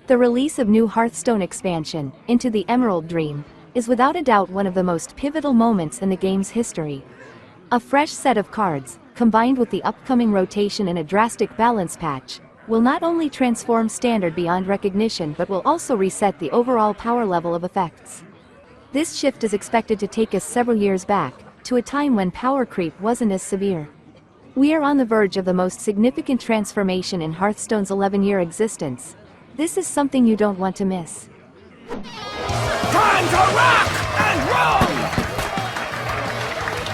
The release of new Hearthstone expansion, Into the Emerald Dream, is without a doubt one of the most pivotal moments in the game's history. A fresh set of cards, combined with the upcoming rotation and a drastic balance patch, will not only transform Standard beyond recognition but will also reset the overall power level of effects. This shift is expected to take us several years back, to a time when power creep wasn't as severe. We are on the verge of the most significant transformation in Hearthstone's 11-year existence. This is something you don't want to miss. Time to rock and roll!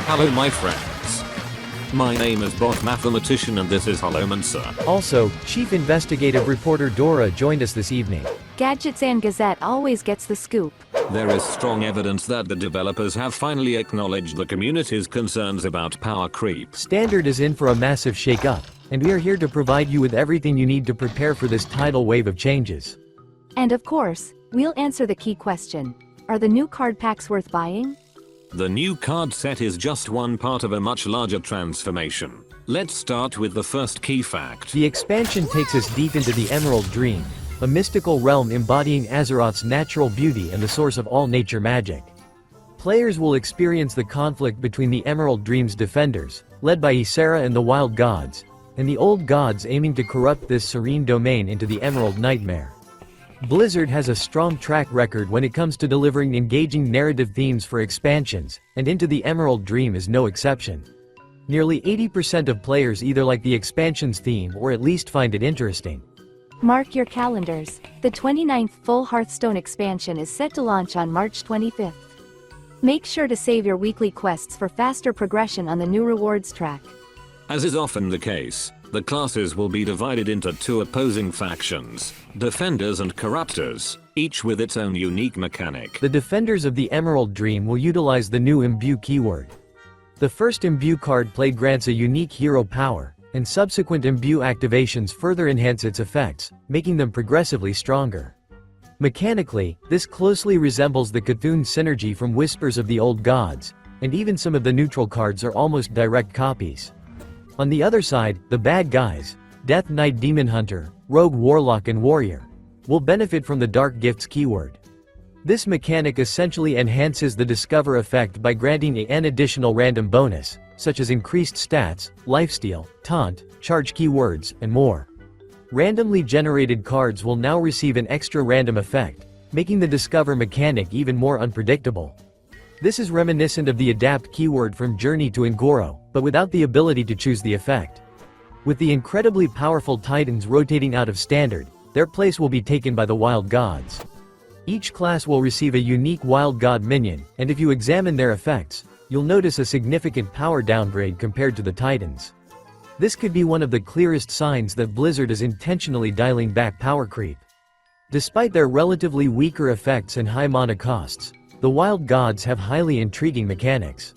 Hello my friends. My name is Bob Mathematician and this is Holomancer. Also, Chief Investigative Reporter Dora joined us this evening. Gadgets and Gazette always gets the scoop. There is strong evidence that the developers have finally acknowledged the community's concerns about power creep. Standard is in for a massive shake-up, and we are here to provide you with everything you need to prepare for this tidal wave of changes. And of course, we'll answer the key question. Are the new card packs worth buying? The new card set is just one part of a much larger transformation. Let's start with the first key fact. The expansion takes us deep into the Emerald Dream, a mystical realm embodying Azeroth's natural beauty and the source of all nature magic. Players will experience the conflict between the Emerald Dream's defenders, led by Ysera and the Wild Gods, and the Old Gods aiming to corrupt this serene domain into the Emerald Nightmare. Blizzard has a strong track record when it comes to delivering engaging narrative themes for expansions, and Into the Emerald Dream is no exception. Nearly 80% of players either like the expansion's theme or at least find it interesting. Mark your calendars. The 29th full Hearthstone expansion is set to launch on March 25th. Make sure to save your weekly quests for faster progression on the new rewards track. As is often the case, the classes will be divided into two opposing factions, Defenders and Corruptors, each with its own unique mechanic. The Defenders of the Emerald Dream will utilize the new Imbue keyword. The first Imbue card played grants a unique hero power, and subsequent Imbue activations further enhance its effects, making them progressively stronger. Mechanically, this closely resembles the Cthulhu synergy from Whispers of the Old Gods, and even some of the neutral cards are almost direct copies. On the other side, the bad guys, Death Knight Demon Hunter, Rogue Warlock and Warrior, will benefit from the Dark Gifts keyword. This mechanic essentially enhances the Discover effect by granting an additional random bonus, such as increased stats, lifesteal, taunt, charge keywords, and more. Randomly generated cards will now receive an extra random effect, making the Discover mechanic even more unpredictable. This is reminiscent of the Adapt keyword from Journey to Un'Goro, but without the ability to choose the effect. With the incredibly powerful Titans rotating out of Standard, their place will be taken by the Wild Gods. Each class will receive a unique Wild God minion, and if you examine their effects, you'll notice a significant power downgrade compared to the Titans. This could be one of the clearest signs that Blizzard is intentionally dialing back power creep. Despite their relatively weaker effects and high mana costs, the Wild Gods have highly intriguing mechanics.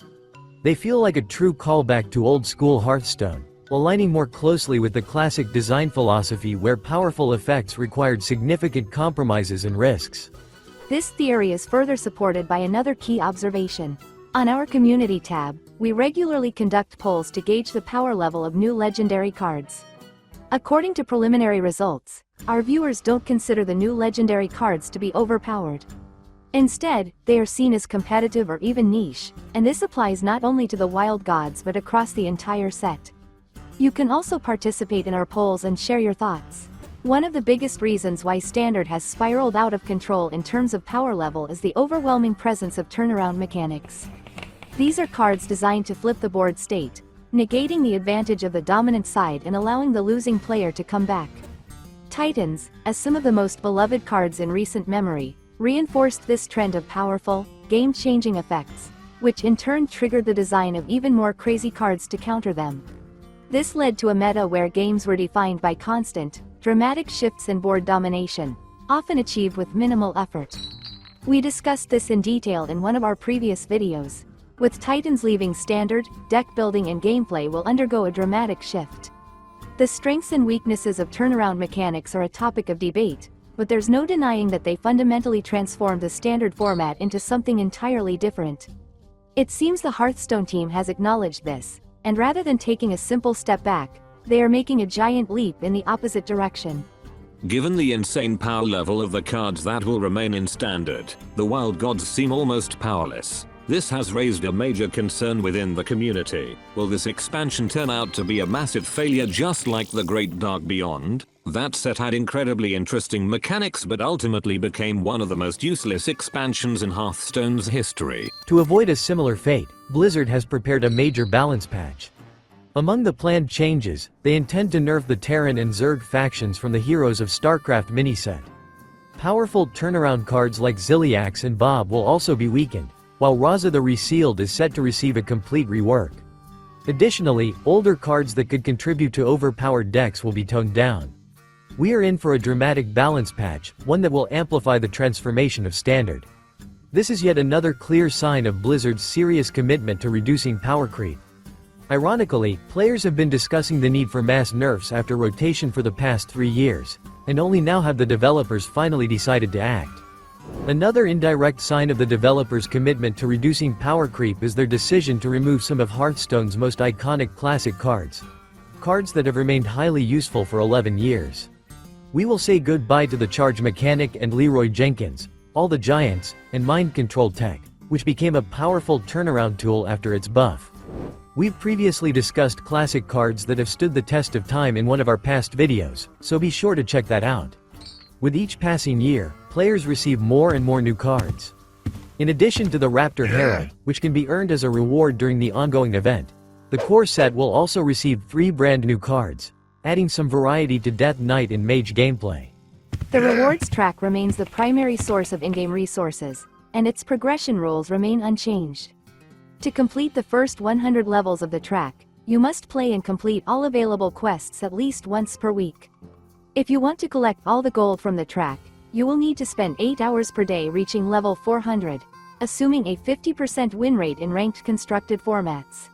They feel like a true callback to old-school Hearthstone, aligning more closely with the classic design philosophy where powerful effects required significant compromises and risks. This theory is further supported by another key observation. On our community tab, we regularly conduct polls to gauge the power level of new legendary cards. According to preliminary results, our viewers don't consider the new legendary cards to be overpowered. Instead, they are seen as competitive or even niche, and this applies not only to the Wild Gods but across the entire set. You can also participate in our polls and share your thoughts. One of the biggest reasons why Standard has spiraled out of control in terms of power level is the overwhelming presence of turnaround mechanics. These are cards designed to flip the board state, negating the advantage of the dominant side and allowing the losing player to come back. Titans, as some of the most beloved cards in recent memory, reinforced this trend of powerful, game-changing effects, which in turn triggered the design of even more crazy cards to counter them. This led to a meta where games were defined by constant, dramatic shifts in board domination, often achieved with minimal effort. We discussed this in detail in one of our previous videos. With Titans leaving Standard, deck building and gameplay will undergo a dramatic shift. The strengths and weaknesses of turnaround mechanics are a topic of debate, but there's no denying that they fundamentally transformed the Standard format into something entirely different. It seems the Hearthstone team has acknowledged this, and rather than taking a simple step back, they are making a giant leap in the opposite direction. Given the insane power level of the cards that will remain in standard, the wild gods seem almost powerless. This has raised a major concern within the community. Will this expansion turn out to be a massive failure just like the Great Dark Beyond? That set had incredibly interesting mechanics but ultimately became one of the most useless expansions in Hearthstone's history. To avoid a similar fate, Blizzard has prepared a major balance patch. Among the planned changes, they intend to nerf the Terran and Zerg factions from the Heroes of StarCraft miniset. Powerful turnaround cards like Zilliax and Bob will also be weakened, while Raza the Resealed is set to receive a complete rework. Additionally, older cards that could contribute to overpowered decks will be toned down. We are in for a dramatic balance patch, one that will amplify the transformation of Standard. This is yet another clear sign of Blizzard's serious commitment to reducing power creep. Ironically, players have been discussing the need for mass nerfs after rotation for the past 3 years, and only now have the developers finally decided to act. Another indirect sign of the developers' commitment to reducing power creep is their decision to remove some of Hearthstone's most iconic classic cards. Cards that have remained highly useful for 11 years. We will say goodbye to the Charge Mechanic and Leeroy Jenkins, all the Giants, and Mind Control Tech, which became a powerful turnaround tool after its buff. We've previously discussed classic cards that have stood the test of time in one of our past videos, so be sure to check that out. With each passing year, players receive more and more new cards. In addition to the Raptor Herald, which can be earned as a reward during the ongoing event, the core set will also receive 3 brand new cards, adding some variety to Death Knight and Mage gameplay. The rewards track remains the primary source of in-game resources, and its progression rules remain unchanged. To complete the first 100 levels of the track, you must play and complete all available quests at least once per week. If you want to collect all the gold from the track, you will need to spend 8 hours per day reaching level 400, assuming a 50% win rate in ranked constructed formats.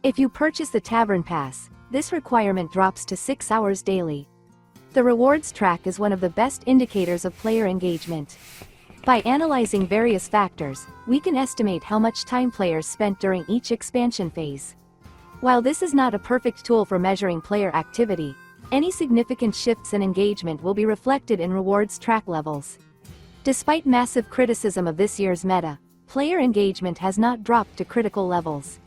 If you purchase the Tavern Pass, this requirement drops to 6 hours daily. The rewards track is one of the best indicators of player engagement. By analyzing various factors, we can estimate how much time players spent during each expansion phase. While this is not a perfect tool for measuring player activity, any significant shifts in engagement will be reflected in rewards track levels. Despite massive criticism of this year's meta, player engagement has not dropped to critical levels.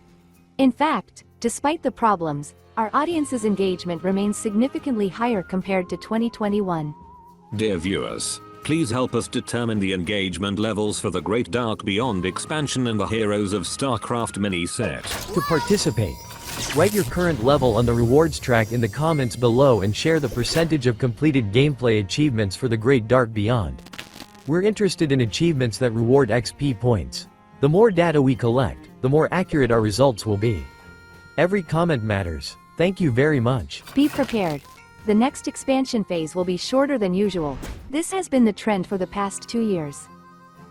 In fact, despite the problems, our audience's engagement remains significantly higher compared to 2021. Dear viewers, please help us determine the engagement levels for the Great Dark Beyond expansion and the Heroes of StarCraft mini set. To participate, write your current level on the rewards track in the comments below and share the percentage of completed gameplay achievements for the Great Dark Beyond. We're interested in achievements that reward XP points. The more data we collect, the more accurate our results will be. Every comment matters. Thank you very much. Be prepared. The next expansion phase will be shorter than usual. This has been the trend for the past 2 years.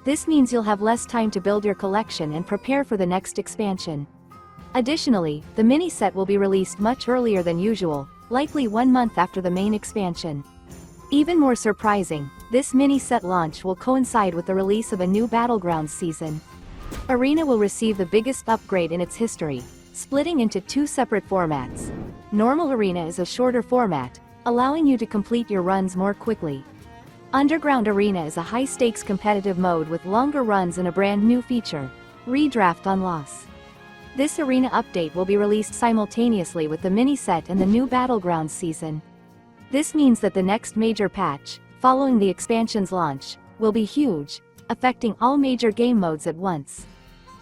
This means you'll have less time to build your collection and prepare for the next expansion. Additionally, the mini set will be released much earlier than usual, likely 1 month after the main expansion. Even more surprising, this mini set launch will coincide with the release of a new Battlegrounds season. Arena will receive the biggest upgrade in its history, splitting into 2 separate formats. Normal Arena is a shorter format, allowing you to complete your runs more quickly. Underground Arena is a high-stakes competitive mode with longer runs and a brand new feature, Redraft on Loss. This Arena update will be released simultaneously with the mini set and the new Battlegrounds season. This means that the next major patch, following the expansion's launch, will be huge, affecting all major game modes at once.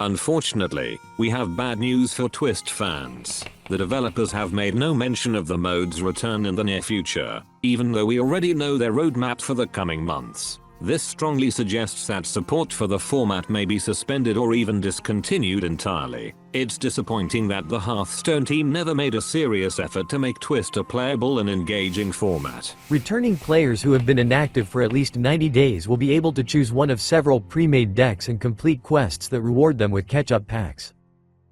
Unfortunately, we have bad news for Twist fans. The developers have made no mention of the mode's return in the near future, even though we already know their roadmap for the coming months. This strongly suggests that support for the format may be suspended or even discontinued entirely. It's disappointing that the Hearthstone team never made a serious effort to make Twist a playable and engaging format. Returning players who have been inactive for at least 90 days will be able to choose one of several pre-made decks and complete quests that reward them with catch-up packs.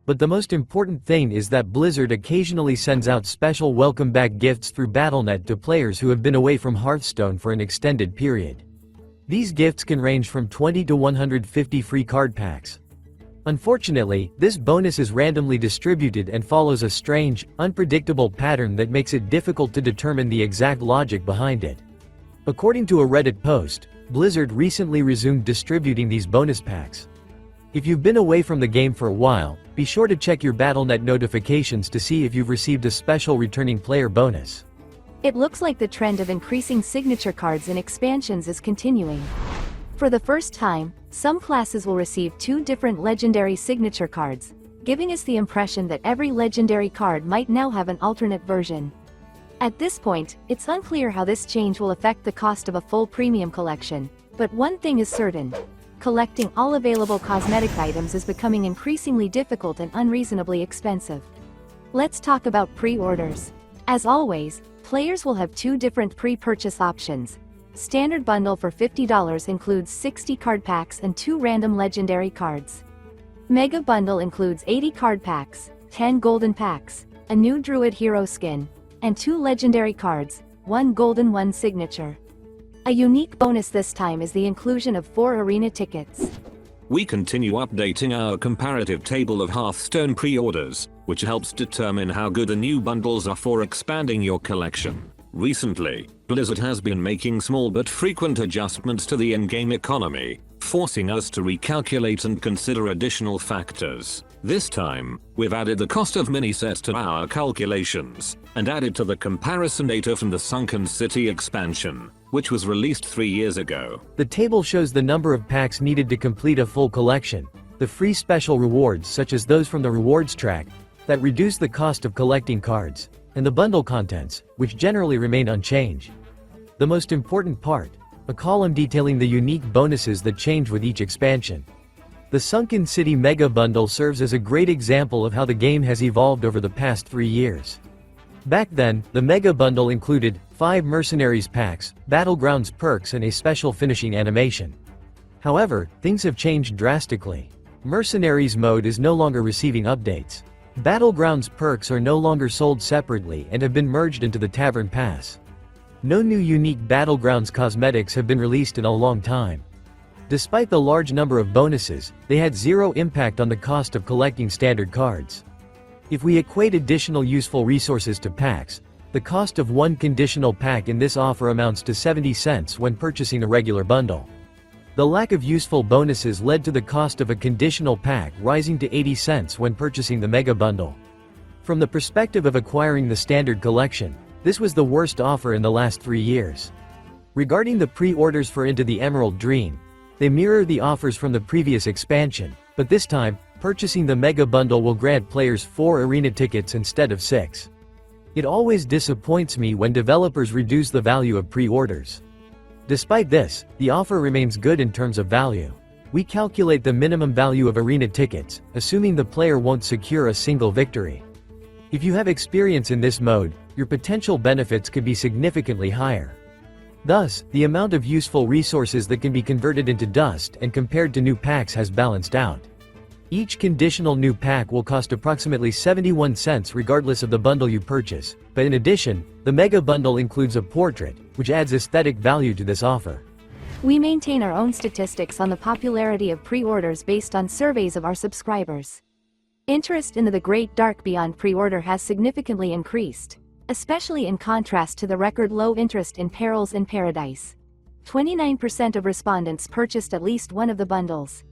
But the most important thing is that Blizzard occasionally sends out special welcome back gifts through Battle.net to players who have been away from Hearthstone for an extended period. These gifts can range from 20 to 150 free card packs. Unfortunately, this bonus is randomly distributed and follows a strange, unpredictable pattern that makes it difficult to determine the exact logic behind it. According to a Reddit post, Blizzard recently resumed distributing these bonus packs. If you've been away from the game for a while, be sure to check your Battle.net notifications to see if you've received a special returning player bonus. It looks like the trend of increasing signature cards in expansions is continuing. For the first time, some classes will receive 2 different legendary signature cards, giving us the impression that every legendary card might now have an alternate version. At this point, it's unclear how this change will affect the cost of a full premium collection, but one thing is certain. Collecting all available cosmetic items is becoming increasingly difficult and unreasonably expensive. Let's talk about pre-orders. As always, players will have 2 different pre-purchase options. Standard bundle for $50 includes 60 card packs and 2 random legendary cards. Mega bundle includes 80 card packs, 10 golden packs, a new druid hero skin, and 2 legendary cards, 1 golden 1 signature. A unique bonus this time is the inclusion of 4 arena tickets. We continue updating our comparative table of Hearthstone pre-orders, which helps determine how good the new bundles are for expanding your collection. Recently, Blizzard has been making small but frequent adjustments to the in-game economy, forcing us to recalculate and consider additional factors. This time, we've added the cost of mini-sets to our calculations, and added to the comparison data from the Sunken City expansion, which was released 3 years ago. The table shows the number of packs needed to complete a full collection, the free special rewards such as those from the rewards track, that reduce the cost of collecting cards, and the bundle contents, which generally remain unchanged. The most important part, a column detailing the unique bonuses that change with each expansion. The Sunken City Mega Bundle serves as a great example of how the game has evolved over the past 3 years. Back then, the Mega Bundle included 5 Mercenaries packs, Battlegrounds perks and a special finishing animation. However, things have changed drastically. Mercenaries mode is no longer receiving updates. Battlegrounds perks are no longer sold separately and have been merged into the Tavern Pass. No new unique Battlegrounds cosmetics have been released in a long time. Despite the large number of bonuses, they had 0 impact on the cost of collecting standard cards. If we equate additional useful resources to packs, the cost of 1 conditional pack in this offer amounts to 70 cents when purchasing a regular bundle. The lack of useful bonuses led to the cost of a conditional pack rising to 80 cents when purchasing the Mega Bundle. From the perspective of acquiring the standard collection, this was the worst offer in the last 3 years. Regarding the pre-orders for Into the Emerald Dream, they mirror the offers from the previous expansion, but this time, purchasing the Mega Bundle will grant players 4 arena tickets instead of 6. It always disappoints me when developers reduce the value of pre-orders. Despite this, the offer remains good in terms of value. We calculate the minimum value of arena tickets, assuming the player won't secure a single victory. If you have experience in this mode, your potential benefits could be significantly higher. Thus, the amount of useful resources that can be converted into dust and compared to new packs has balanced out. Each conditional new pack will cost approximately 71 cents regardless of the bundle you purchase, but in addition, the Mega Bundle includes a portrait, which adds aesthetic value to this offer. We maintain our own statistics on the popularity of pre-orders based on surveys of our subscribers. Interest in the Great Dark Beyond pre-order has significantly increased, especially in contrast to the record low interest in Perils in Paradise. 29% of respondents purchased at least one of the bundles.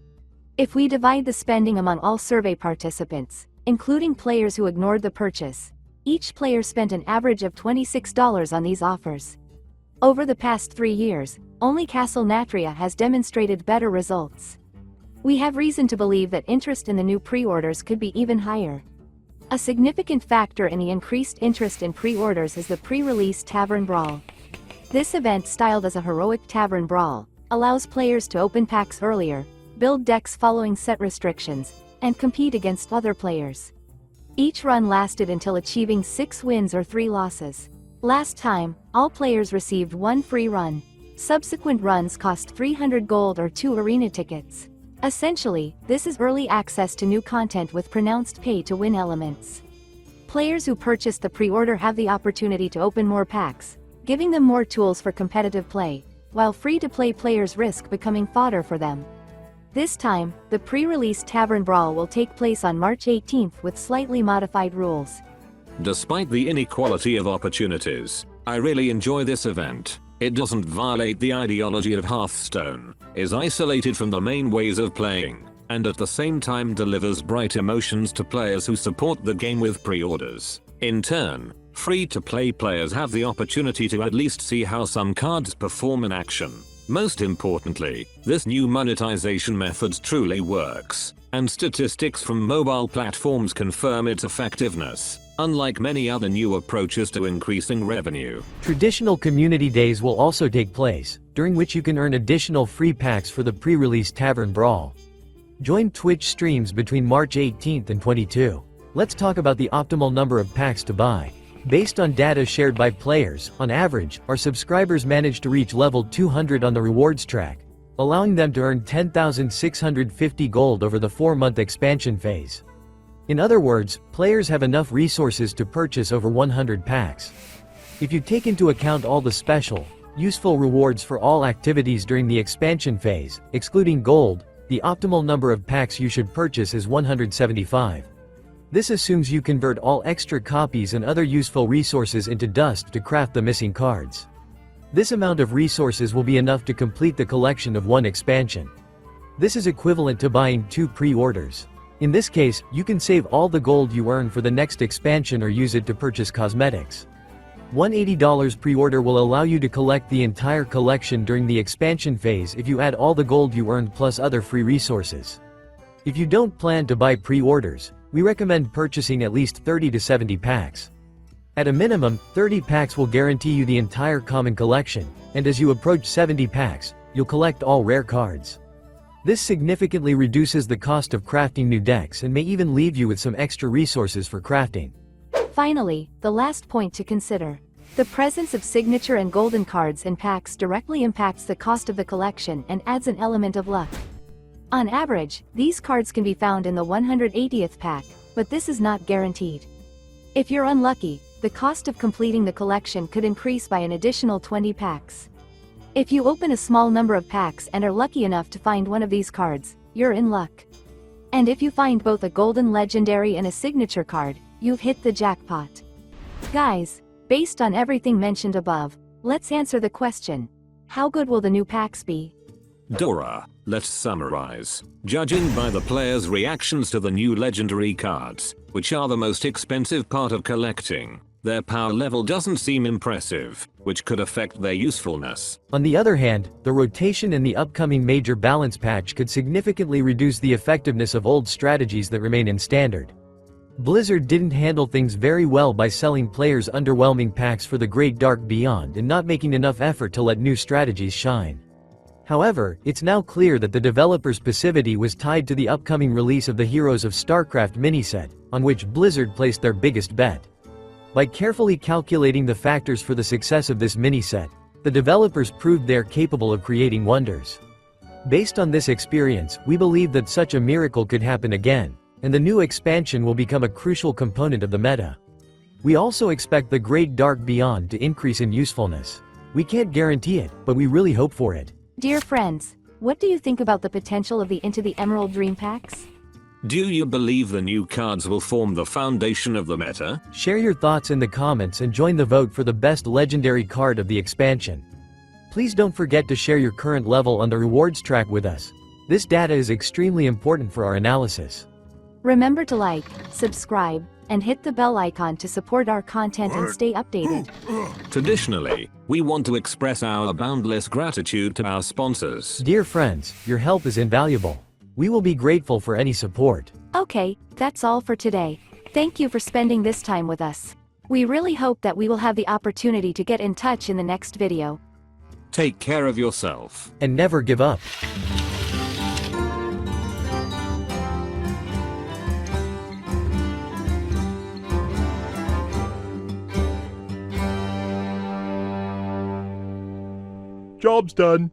If we divide the spending among all survey participants, including players who ignored the purchase, each player spent an average of $26 on these offers. Over the past 3 years, only Castle Natria has demonstrated better results. We have reason to believe that interest in the new pre-orders could be even higher. A significant factor in the increased interest in pre-orders is the Pre-Release Tavern Brawl. This event, styled as a heroic tavern brawl, allows players to open packs earlier, build decks following set restrictions, and compete against other players. Each run lasted until achieving 6 wins or 3 losses. Last time, all players received 1 free run. Subsequent runs cost 300 gold or 2 arena tickets. Essentially, this is early access to new content with pronounced pay-to-win elements. Players who purchase the pre-order have the opportunity to open more packs, giving them more tools for competitive play, while free-to-play players risk becoming fodder for them. This time, the pre-release Tavern Brawl will take place on March 18th with slightly modified rules. Despite the inequality of opportunities, I really enjoy this event. It doesn't violate the ideology of Hearthstone, is isolated from the main ways of playing, and at the same time delivers bright emotions to players who support the game with pre-orders. In turn, free-to-play players have the opportunity to at least see how some cards perform in action. Most importantly, this new monetization method truly works, and statistics from mobile platforms confirm its effectiveness, unlike many other new approaches to increasing revenue. Traditional community days will also take place, during which you can earn additional free packs for the Pre-Release Tavern Brawl. Join Twitch streams between March 18th and 22. Let's talk about the optimal number of packs to buy. Based on data shared by players, on average, our subscribers manage to reach level 200 on the rewards track, allowing them to earn 10,650 gold over the 4-month expansion phase. In other words, players have enough resources to purchase over 100 packs. If you take into account all the special, useful rewards for all activities during the expansion phase, excluding gold, the optimal number of packs you should purchase is 175. This assumes you convert all extra copies and other useful resources into dust to craft the missing cards. This amount of resources will be enough to complete the collection of one expansion. This is equivalent to buying 2 pre-orders. In this case, you can save all the gold you earn for the next expansion or use it to purchase cosmetics. $180 pre-order will allow you to collect the entire collection during the expansion phase if you add all the gold you earned plus other free resources. If you don't plan to buy pre-orders, we recommend purchasing at least 30 to 70 packs. At a minimum, 30 packs will guarantee you the entire common collection, and as you approach 70 packs, you'll collect all rare cards. This significantly reduces the cost of crafting new decks and may even leave you with some extra resources for crafting. Finally, the last point to consider. The presence of signature and golden cards in packs directly impacts the cost of the collection and adds an element of luck. On average, these cards can be found in the 180th pack, but this is not guaranteed. If you're unlucky, the cost of completing the collection could increase by an additional 20 packs. If you open a small number of packs and are lucky enough to find one of these cards, you're in luck. And if you find both a golden legendary and a signature card, you've hit the jackpot. Guys, based on everything mentioned above, let's answer the question: how good will the new packs be? Dora, let's summarize. Judging by the players' reactions to the new legendary cards, which are the most expensive part of collecting, their power level doesn't seem impressive, which could affect their usefulness. On the other hand, the rotation in the upcoming major balance patch could significantly reduce the effectiveness of old strategies that remain in standard. Blizzard didn't handle things very well by selling players underwhelming packs for the Great Dark Beyond and not making enough effort to let new strategies shine. However, it's now clear that the developer's passivity was tied to the upcoming release of the Heroes of StarCraft miniset, on which Blizzard placed their biggest bet. By carefully calculating the factors for the success of this miniset, the developers proved they are capable of creating wonders. Based on this experience, we believe that such a miracle could happen again, and the new expansion will become a crucial component of the meta. We also expect the Great Dark Beyond to increase in usefulness. We can't guarantee it, but we really hope for it. Dear friends, what do you think about the potential of the Into the Emerald Dream packs? Do you believe the new cards will form the foundation of the meta? Share your thoughts in the comments and join the vote for the best legendary card of the expansion. Please don't forget to share your current level on the rewards track with us. This data is extremely important for our analysis. Remember to like, subscribe, and hit the bell icon to support our content and stay updated. Traditionally, we want to express our boundless gratitude to our sponsors. Dear friends, your help is invaluable. We will be grateful for any support. Okay, that's all for today. Thank you for spending this time with us. We really hope that we will have the opportunity to get in touch in the next video. Take care of yourself. And never give up. Job's done.